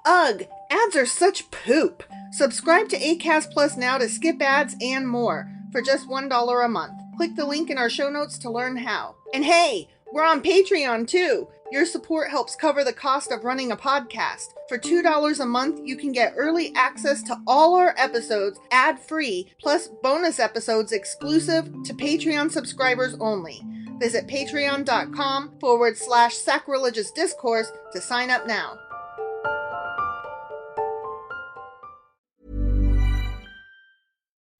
Ugh, ads are such poop. Subscribe to Acast Plus now to skip ads and more for just $1 a month. Click the link in our show notes to learn how. And hey, we're on Patreon too. Your support helps cover the cost of running a podcast. For $2 a month, you can get early access to all our episodes ad-free, plus bonus episodes exclusive to Patreon subscribers only. Visit patreon.com/sacrilegious discourse to sign up now.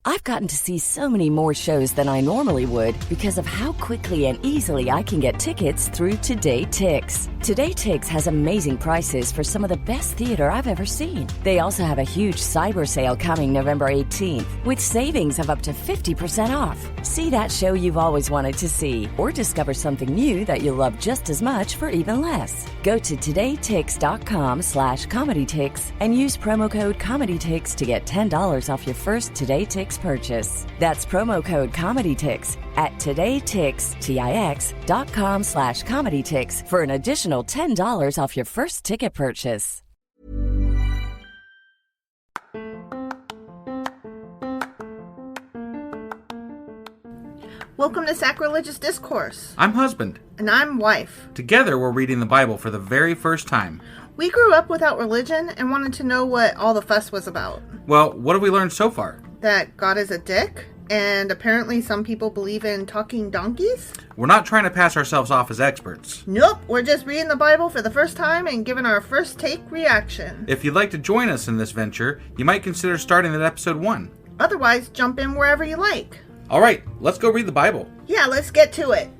I've gotten to see so many more shows than I normally would because of how quickly and easily I can get tickets through Today Tix. Today Tix has amazing prices for some of the best theater I've ever seen. They also have a huge cyber sale coming November 18th with savings of up to 50% off. See that show you've always wanted to see or discover something new that you'll love just as much for even less. Go to todaytix.com/comedytix and use promo code ComedyTix to get $10 off your first Today Tix purchase. That's promo code ComedyTix at todaytix.com/comedytix for an additional $10 off your first ticket purchase. Welcome to Sacrilegious Discourse. I'm husband. And I'm wife. Together, we're reading the Bible for the very first time. We grew up without religion and wanted to know what all the fuss was about. Well, what have we learned so far? That God is a dick, and apparently some people believe in talking donkeys? We're not trying to pass ourselves off as experts. Nope, we're just reading the Bible for the first time and giving our first take reaction. If you'd like to join us in this venture, you might consider starting at episode 1. Otherwise, jump in wherever you like. All right, let's go read the Bible. Yeah, let's get to it.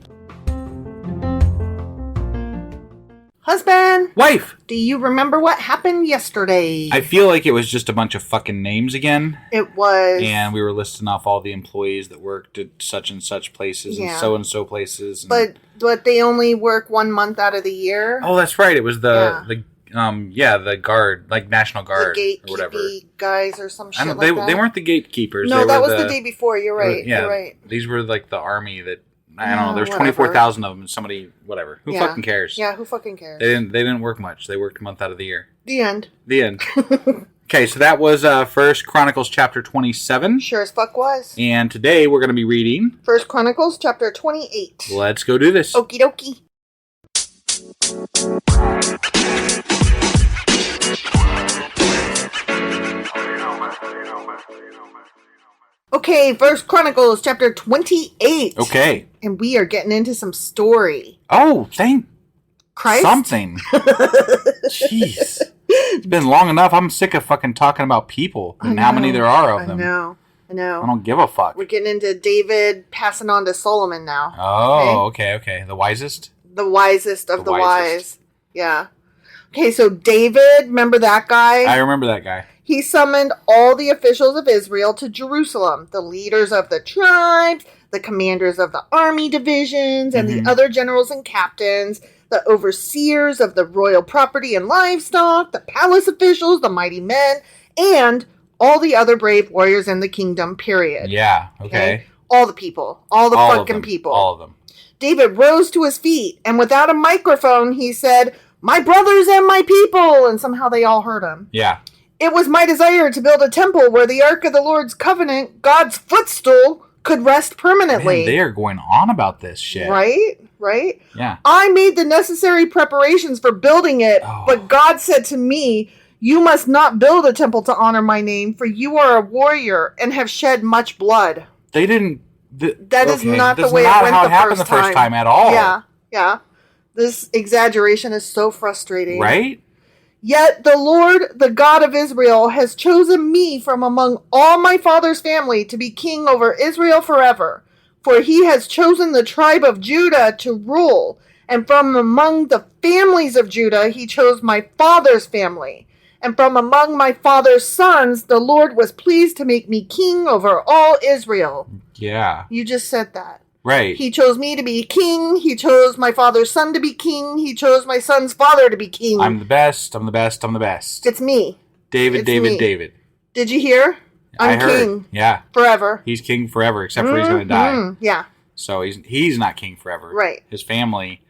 Husband! Wife! Do you remember what happened yesterday? I feel like it was just a bunch of fucking names again. It was. And we were listing off all the employees that worked at such and such places and so places. And but they only work 1 month out of the year. Oh, that's right. It was the guard, like National Guard the or whatever. Guys or some shit they, like that. They weren't the gatekeepers. No, that was the day before. You're right. Yeah, you're right. These were like the army that... I don't know. There's 24,000 of them. And somebody, whatever. Who fucking cares? Yeah, who fucking cares? They didn't work much. They worked a month out of the year. The end. Okay, so that was First Chronicles chapter 27. Sure as fuck was. And today we're going to be reading First Chronicles chapter 28. Let's go do this. Okie dokie. Okay, First Chronicles chapter 28. Okay. And we are getting into some story. Oh, thank Christ. Something. Jeez. It's been long enough. I'm sick of fucking talking about people and how many there are of them. I know. I don't give a fuck. We're getting into David passing on to Solomon now. Oh, okay. The wisest? The wisest of the wise. Yeah. Okay, so David, remember that guy? I remember that guy. He summoned all the officials of Israel to Jerusalem, the leaders of the tribes, the commanders of the army divisions, and the other generals and captains, the overseers of the royal property and livestock, the palace officials, the mighty men, and all the other brave warriors in the kingdom, period. Yeah, okay. All the people. All the fucking people. All of them. David rose to his feet, and without a microphone, he said, "My brothers and my people," and somehow they all heard him. Yeah. "It was my desire to build a temple where the Ark of the Lord's covenant, God's footstool, could rest permanently." Man, they are going on about this shit. Right? Yeah. "I made the necessary preparations for building it, but God said to me, 'You must not build a temple to honor my name, for you are a warrior and have shed much blood.'" They didn't... That is not the way it went the first time at all. Yeah. This exaggeration is so frustrating. Right? "Yet the Lord, the God of Israel, has chosen me from among all my father's family to be king over Israel forever. For he has chosen the tribe of Judah to rule, and from among the families of Judah he chose my father's family. And from among my father's sons the Lord was pleased to make me king over all Israel." Yeah. You just said that. Right. "He chose me to be king. He chose my father's son to be king. He chose my son's father to be king." I'm the best. It's me. David. Did you hear? I'm heard. king. Yeah. Forever. He's king forever, except for he's going to die. Yeah. So he's not king forever. Right. His family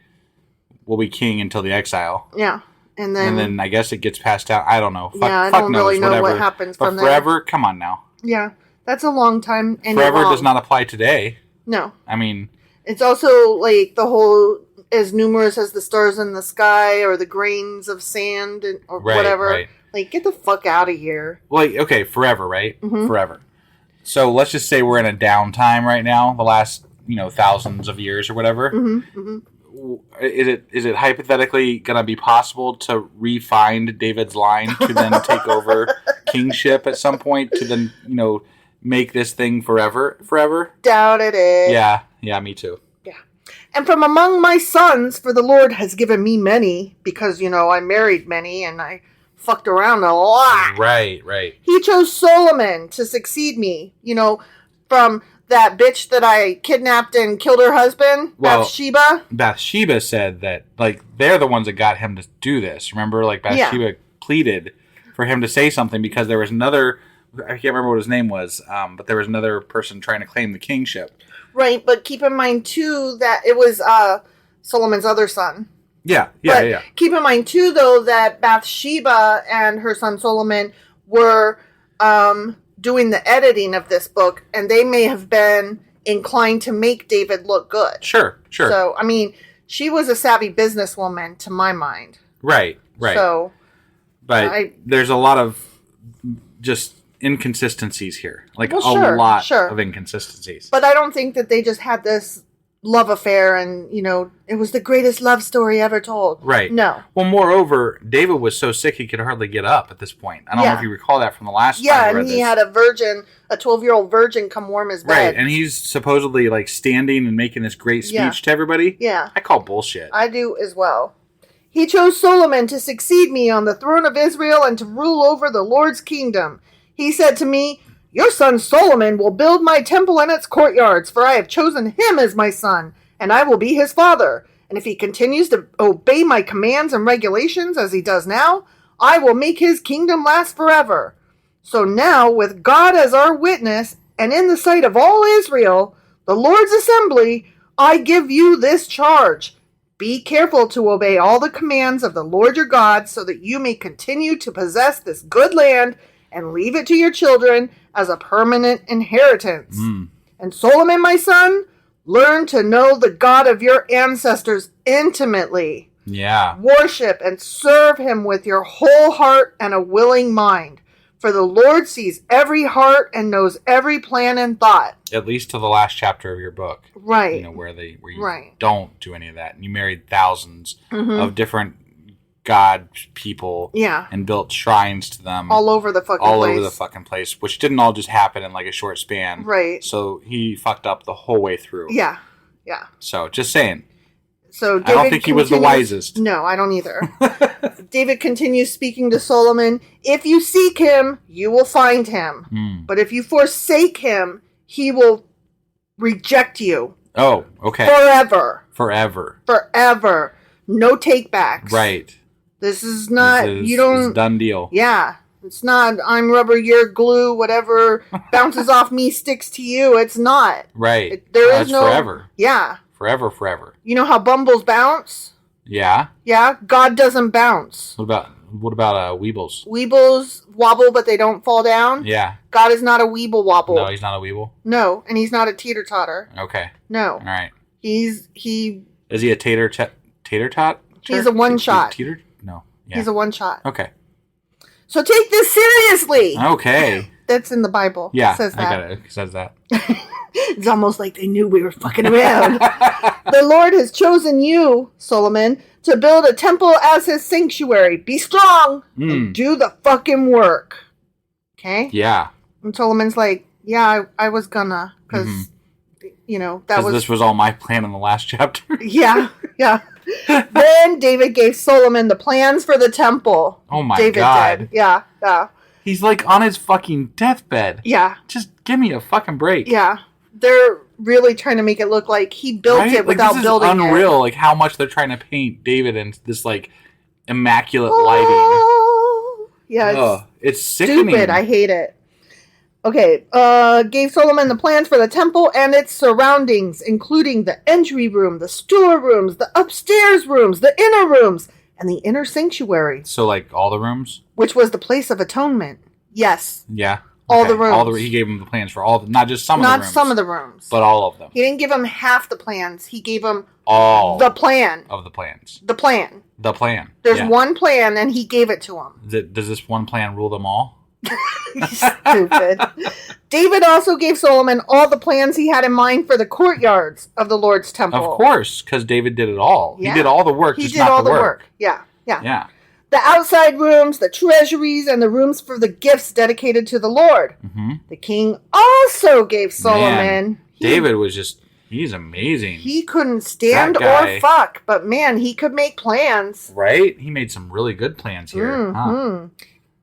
will be king until the exile. Yeah. And then I guess it gets passed down. I don't know. I fuck don't knows, really know whatever. what happens but from there. Forever? Come on now. Yeah, that's a long time. And Forever does not apply today. No. I mean... It's also like the whole as numerous as the stars in the sky or the grains of sand or whatever. Right. Like, get the fuck out of here. Like, okay, forever, right? Mm-hmm. Forever. So let's just say we're in a downtime right now, the last, thousands of years or whatever. Mm-hmm. Mm-hmm. Is it hypothetically going to be possible to re-find David's line to then take over kingship at some point to then, make this thing forever? Doubted it. Yeah, me too. Yeah. And from among my sons, for the Lord has given me many, because, I married many and I fucked around a lot. Right. He chose Solomon to succeed me, from that bitch that I kidnapped and killed her husband, Bathsheba. Bathsheba said that, they're the ones that got him to do this. Remember, Bathsheba pleaded for him to say something because there was another, I can't remember what his name was, but there was another person trying to claim the kingship. Right, but keep in mind, too, that it was Solomon's other son. Yeah. Keep in mind, too, though, that Bathsheba and her son Solomon were doing the editing of this book, and they may have been inclined to make David look good. Sure. So, I mean, she was a savvy businesswoman, to my mind. Right. So, but there's a lot of just inconsistencies here. A lot of inconsistencies. But I don't think that they just had this love affair and, it was the greatest love story ever told. Right. No. Well, moreover, David was so sick he could hardly get up at this point. I don't know if you recall that from the last time I read and he had a 12-year-old virgin come warm his bed. Right, and he's supposedly standing and making this great speech to everybody. Yeah. I call bullshit. I do as well. He chose Solomon to succeed me on the throne of Israel and to rule over the Lord's kingdom. He said to me, your son Solomon will build my temple and its courtyards, for I have chosen him as my son, and I will be his father. And if he continues to obey my commands and regulations as he does now, I will make his kingdom last forever. So now, with God as our witness, and in the sight of all Israel, the Lord's assembly, I give you this charge. Be careful to obey all the commands of the Lord your God, so that you may continue to possess this good land and leave it to your children as a permanent inheritance. And Solomon, my son, learn to know the God of your ancestors intimately. Yeah. Worship and serve him with your whole heart and a willing mind. For the Lord sees every heart and knows every plan and thought. At least to the last chapter of your book. Right. Where you don't do any of that. And you married thousands of different God people. Yeah. And built shrines to them. All over the fucking place. Which didn't all just happen in a short span. Right. So he fucked up the whole way through. Yeah. So just saying. So David I don't think he was the wisest. No, I don't either. David continues speaking to Solomon. If you seek him, you will find him. But if you forsake him, he will reject you. Oh, okay. Forever. No takebacks. Right. This is not, it's a done deal. Yeah. It's not, I'm rubber, you're glue, whatever bounces off me sticks to you. It's not. Right. There is no. Forever. Yeah. Forever. You know how bumbles bounce? Yeah. Yeah. God doesn't bounce. What about weebles? Weebles wobble, but they don't fall down? Yeah. God is not a weeble wobble. No, he's not a weeble? No, and he's not a teeter-totter. Okay. No. All right. Is he a tater-tot? He's a one-shot. No. Yeah. He's a one-shot. Okay. So take this seriously. Okay. That's in the Bible. Yeah, it says that. I got it. It says that. It's almost like they knew we were fucking around. The Lord has chosen you, Solomon, to build a temple as his sanctuary. Be strong and do the fucking work. Okay? Yeah. And Solomon's like, yeah, I was gonna. Because, this was all my plan in the last chapter. Yeah. Then David gave Solomon the plans for the temple. Oh my God. Did. Yeah. He's on his fucking deathbed. Yeah. Just give me a fucking break. Yeah. They're really trying to make it look like he built it without building it. This is unreal, how much they're trying to paint David in this, immaculate lighting. Yeah, it's sickening. Stupid. I hate it. Okay, gave Solomon the plans for the temple and its surroundings, including the entry room, the storerooms, the upstairs rooms, the inner rooms, and the inner sanctuary. So, like, all the rooms? Which was the place of atonement. Yes. Yeah. All the rooms. He gave him the plans for all of them. Not just some of the rooms. Not some of the rooms. But all of them. He didn't give him half the plans. He gave him all the plan. Of the plans. The plan. The plan. There's one plan, and he gave it to him. Does this one plan rule them all? Stupid. David also gave Solomon all the plans he had in mind for the courtyards of the Lord's temple. Of course, because David did it all. Yeah. He did all the work, He did all the work. Yeah. The outside rooms, the treasuries, and the rooms for the gifts dedicated to the Lord. Mm-hmm. The king also gave Solomon... David was just... He's amazing. He couldn't stand or fuck, but man, he could make plans. Right? He made some really good plans here. Mm-hmm. Huh?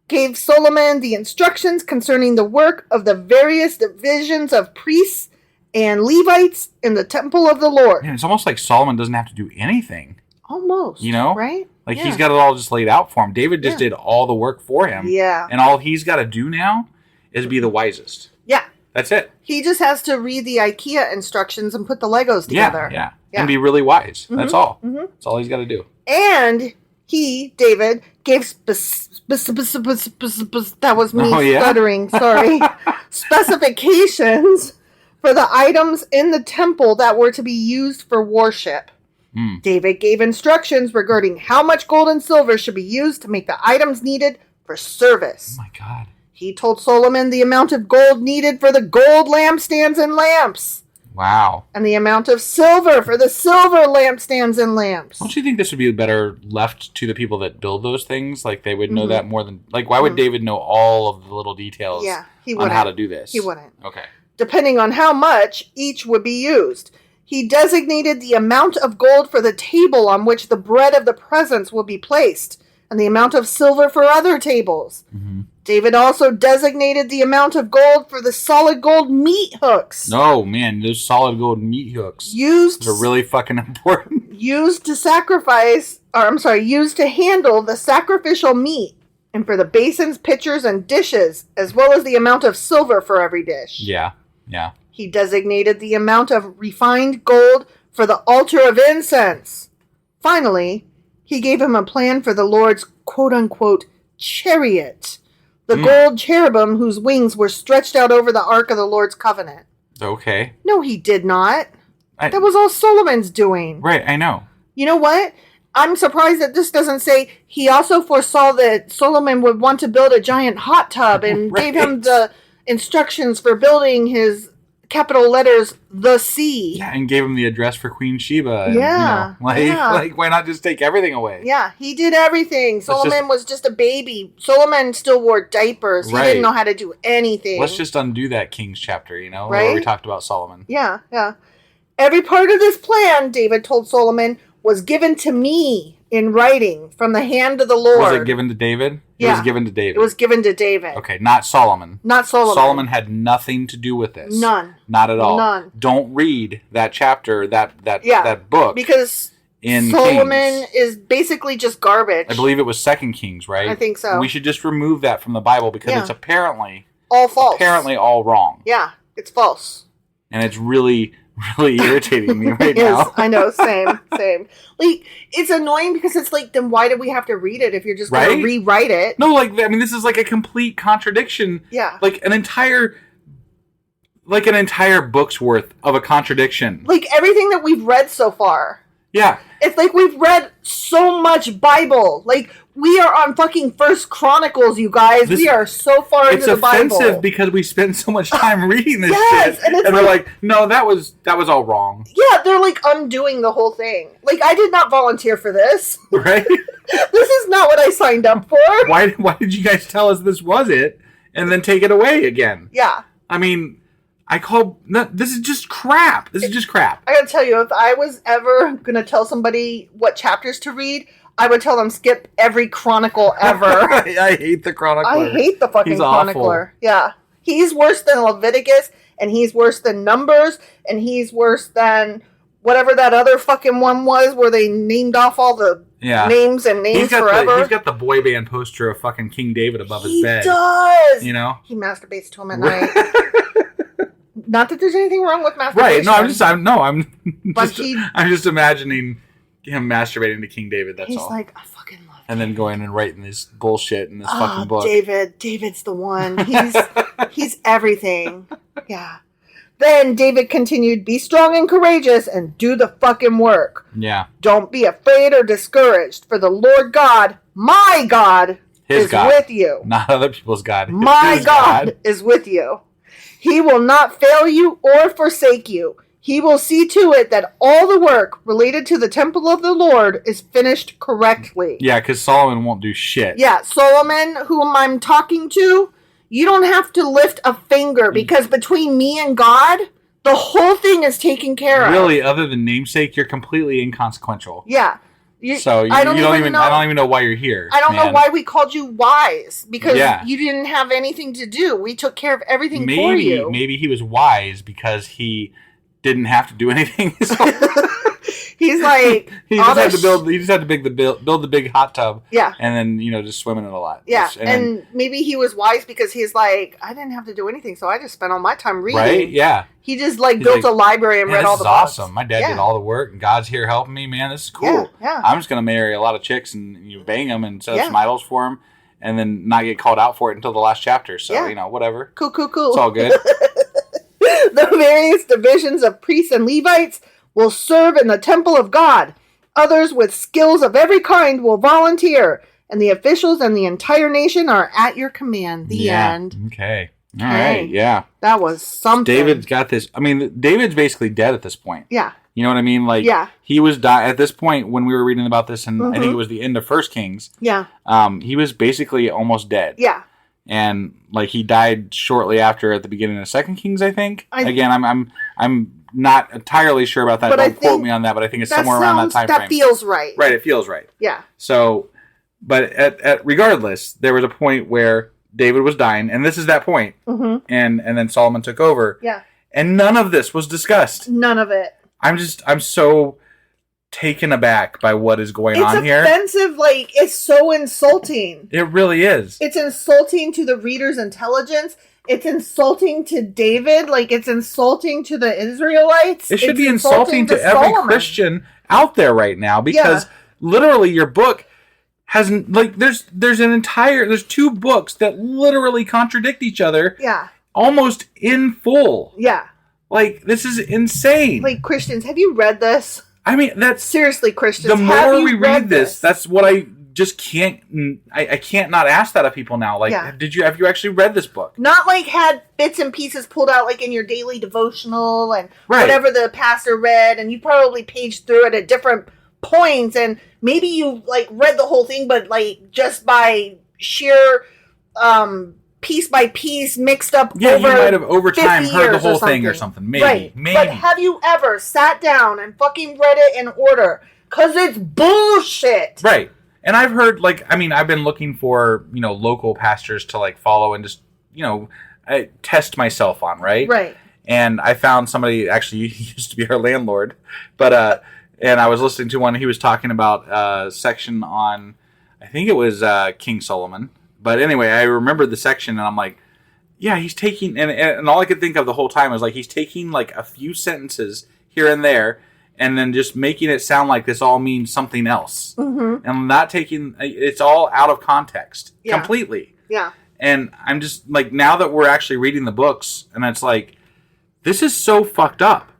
Gave Solomon the instructions concerning the work of the various divisions of priests and Levites in the temple of the Lord. Man, it's almost like Solomon doesn't have to do anything. Almost. You know? Right? Like, he's got it all just laid out for him. David just did all the work for him. Yeah. And all he's got to do now is be the wisest. Yeah. That's it. He just has to read the IKEA instructions and put the Legos together. Yeah. And be really wise. Mm-hmm. That's all. Mm-hmm. That's all he's got to do. And David, gave that was me stuttering, sorry. Specifications for the items in the temple that were to be used for worship. David gave instructions regarding how much gold and silver should be used to make the items needed for service. Oh my God. He told Solomon the amount of gold needed for the gold lampstands and lamps. Wow. And the amount of silver for the silver lampstands and lamps. Don't you think this would be better left to the people that build those things? Like, they would know that more than... Like, why would David know all of the little details on how to do this? He wouldn't. Okay. Depending on how much each would be used. He designated the amount of gold for the table on which the bread of the presence will be placed, and the amount of silver for other tables. Mm-hmm. David also designated the amount of gold for the solid gold meat hooks. No, man, those solid gold meat hooks are really fucking important. Used to handle the sacrificial meat, and for the basins, pitchers, and dishes, as well as the amount of silver for every dish. Yeah. He designated the amount of refined gold for the altar of incense. Finally, he gave him a plan for the Lord's quote-unquote chariot, the gold cherubim whose wings were stretched out over the ark of the Lord's covenant. Okay. No, he did not. That was all Solomon's doing. Right, I know. You know what? I'm surprised that this doesn't say he also foresaw that Solomon would want to build a giant hot tub and gave him the instructions for building his capital letters, the sea. Yeah, and gave him the address for Queen Sheba. And, like, why not just take everything away? Yeah, he did everything. Solomon was just a baby. Solomon still wore diapers. He didn't know how to do anything. Let's just undo that King's chapter, right? Where we talked about Solomon. Yeah. Every part of this plan, David told Solomon, was given to me in writing from the hand of the Lord. Was it given to David? It was given to David. It was given to David. Okay, not Solomon. Not Solomon. Solomon had nothing to do with this. None. Not at all. None. Don't read that chapter, that book. Because in Solomon Kings. is basically just garbage. I believe it was 2 Kings, right? I think so. We should just remove that from the Bible because it's apparently all false. Apparently all wrong. Yeah, it's false. And it's really irritating me right now. I know, same. Like, it's annoying because it's like, then why do we have to read it if you're just going to rewrite it? No, this is like a complete contradiction. Yeah. Like an entire book's worth of a contradiction. Like everything that we've read so far. Yeah. It's like we've read so much Bible. Like, we are on fucking First Chronicles, you guys. We are so far into the Bible. It's offensive because we spend so much time reading this shit. And we're like, no, that was all wrong. Yeah, they're like undoing the whole thing. Like, I did not volunteer for this. Right? This is not what I signed up for. Why did you guys tell us this was it and then take it away again? Yeah. I mean... this is just crap. I gotta tell you, if I was ever gonna tell somebody what chapters to read, I would tell them skip every chronicle ever. I hate the chronicler. I hate the fucking chronicler. Awful. Yeah. He's worse than Leviticus, and he's worse than Numbers, and he's worse than whatever that other fucking one was where they named off all the names and names forever. He's got the boy band poster of fucking King David above his bed. He does! You know? He masturbates to him at night. Not that there's anything wrong with masturbation. Right? No, I'm just imagining him masturbating to King David. That's all. He's like, I fucking love and then going and writing this bullshit in this fucking book. David's the one. He's everything. Yeah. Then David continued, be strong and courageous and do the fucking work. Yeah. Don't be afraid or discouraged, for the Lord God, my God, is with you. Not other people's God. My God is with you. He will not fail you or forsake you. He will see to it that all the work related to the temple of the Lord is finished correctly. Yeah, because Solomon won't do shit. Yeah, Solomon, whom I'm talking to, you don't have to lift a finger, because between me and God, the whole thing is taken care of. Really, other than namesake, you're completely inconsequential. Yeah. I don't even know why you're here. I don't know why we called you wise, because you didn't have anything to do. We took care of everything for you. Maybe he was wise because he didn't have to do anything. He's like, he just had to build the big hot tub. Yeah. And then, just swim in it a lot. Yeah. And maybe he was wise because he's like, I didn't have to do anything, so I just spent all my time reading. Right? Yeah. He just built a library and read all the books. This is awesome. My dad did all the work, and God's here helping me. Man, this is cool. Yeah, yeah. I'm just going to marry a lot of chicks and bang them and set up some idols for them, and then not get called out for it until the last chapter. So, whatever. Cool. It's all good. The various divisions of priests and Levites will serve in the temple of God. Others with skills of every kind will volunteer, and the officials and the entire nation are at your command. The end. Okay. All right. Yeah. That was something. David's got this. I mean, David's basically dead at this point. Yeah. You know what I mean? Like, he was at this point when we were reading about this, and I think it was the end of 1 Kings. Yeah. He was basically almost dead. Yeah. And he died shortly after at the beginning of 2 Kings, I think. Again, I'm not entirely sure about that. But Don't quote me on that, but I think it's somewhere around that time frame. That feels right. Right, it feels right. Yeah. So, but regardless, there was a point where David was dying, and this is that point. Mm-hmm. And then Solomon took over. Yeah. And none of this was discussed. None of it. I'm so taken aback by what is going on here. It's offensive, it's so insulting. It really is. It's insulting to the reader's intelligence. It's insulting to David. It's insulting to the Israelites. It should be insulting to every Solomon. Christian out there right now, because literally your book has there's 2 books that literally contradict each other. Yeah. Almost in full. Yeah. This is insane. Christians, have you read this? I mean, that's seriously, Christians. The more we read this, that's what I just can't. I can't not ask that of people now. Have you actually read this book? Not had bits and pieces pulled out in your daily devotional and whatever the pastor read, and you probably paged through it at different points, and maybe you read the whole thing, but just by sheer piece by piece mixed up. Yeah, you might have over time heard the whole thing or something. Maybe. Right. Maybe. But have you ever sat down and fucking read it in order? Because it's bullshit. Right. And I've heard, I've been looking for, local pastors to, follow and just, I test myself on, right? Right. And I found somebody, actually, he used to be our landlord, but, and I was listening to one, he was talking about a section on, I think it was King Solomon. But anyway, I remembered the section, and I'm like, yeah, he's taking, and all I could think of the whole time was, he's taking, a few sentences here and there, and then just making it sound like this all means something else. Mm-hmm. And not taking, it's all out of context. Yeah. Completely. Yeah. And I'm just, now that we're actually reading the books, and it's this is so fucked up.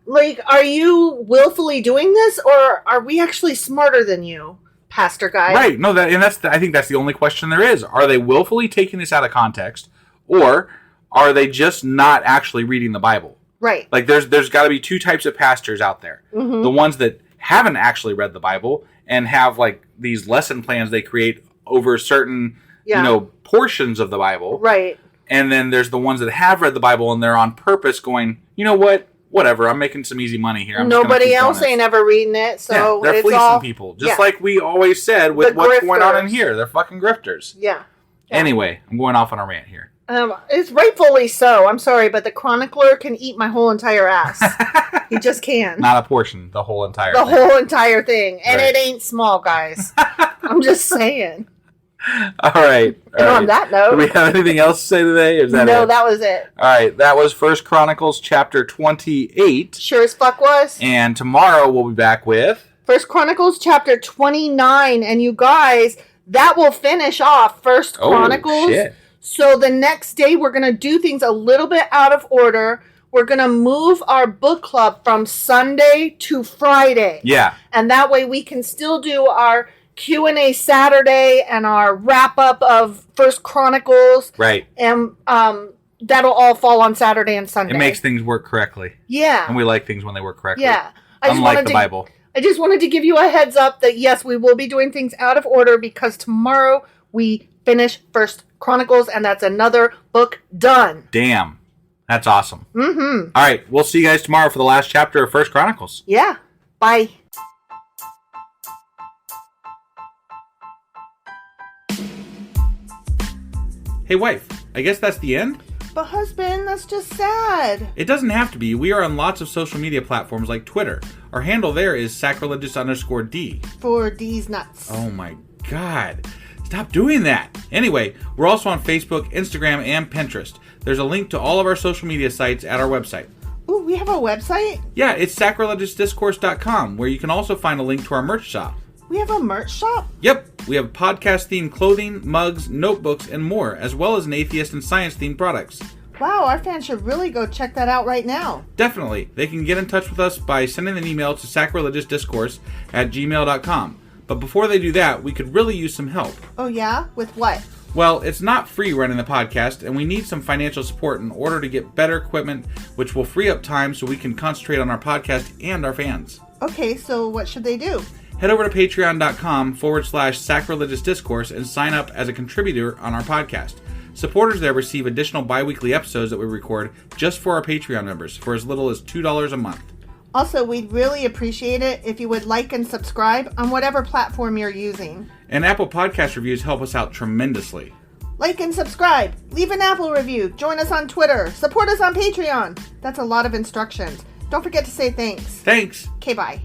Are you willfully doing this, or are we actually smarter than you? Pastor guy. Right. No, I think that's the only question there is. Are they willfully taking this out of context, or are they just not actually reading the Bible? Right. There's got to be 2 types of pastors out there. Mm-hmm. The ones that haven't actually read the Bible and have these lesson plans they create over certain portions of the Bible. Right. And then there's the ones that have read the Bible and they're on purpose going, you know what? Whatever, I'm making some easy money here. Nobody else ain't ever reading it, so they're fleecing people. Just like we always said with what's going on in here. They're fucking grifters. Yeah. Anyway, I'm going off on a rant here. It's rightfully so. I'm sorry, but the chronicler can eat my whole entire ass. He just can. Not a portion, the whole entire thing. The whole entire thing. And it ain't small, guys. I'm just saying. All right. And on that note, do we have anything else to say today? Or is that no, it? That was it. All right. That was 1 Chronicles chapter 28. Sure as fuck was. And tomorrow we'll be back with First Chronicles chapter 29. And you guys, that will finish off First Chronicles. Shit. So the next day, we're going to do things a little bit out of order. We're going to move our book club from Sunday to Friday. Yeah. And that way we can still do our Q&A Saturday and our wrap-up of First Chronicles. Right. And that'll all fall on Saturday and Sunday. It makes things work correctly. Yeah. And we like things when they work correctly. Yeah. Unlike the Bible. I just wanted to give you a heads up that, yes, we will be doing things out of order because tomorrow we finish First Chronicles, and that's another book done. Damn. That's awesome. Mm-hmm. All right. We'll see you guys tomorrow for the last chapter of First Chronicles. Yeah. Bye. Hey, wife. I guess that's the end? But husband, that's just sad. It doesn't have to be. We are on lots of social media platforms like Twitter. Our handle there is sacrilegious_D. For D's nuts. Oh my God. Stop doing that. Anyway, we're also on Facebook, Instagram, and Pinterest. There's a link to all of our social media sites at our website. Ooh, we have a website? Yeah, it's sacrilegiousdiscourse.com, where you can also find a link to our merch shop. We have a merch shop? Yep, we have podcast-themed clothing, mugs, notebooks, and more, as well as an atheist and science-themed products. Wow, our fans should really go check that out right now. Definitely. They can get in touch with us by sending an email to sacrilegiousdiscourse@gmail.com. But before they do that, we could really use some help. Oh yeah? With what? Well, it's not free running the podcast, and we need some financial support in order to get better equipment, which will free up time so we can concentrate on our podcast and our fans. Okay, so what should they do? Head over to patreon.com/sacrilegiousdiscourse and sign up as a contributor on our podcast. Supporters there receive additional bi-weekly episodes that we record just for our Patreon members for as little as $2 a month. Also, we'd really appreciate it if you would like and subscribe on whatever platform you're using. And Apple Podcast reviews help us out tremendously. Like and subscribe. Leave an Apple review. Join us on Twitter. Support us on Patreon. That's a lot of instructions. Don't forget to say thanks. Thanks. Okay, bye.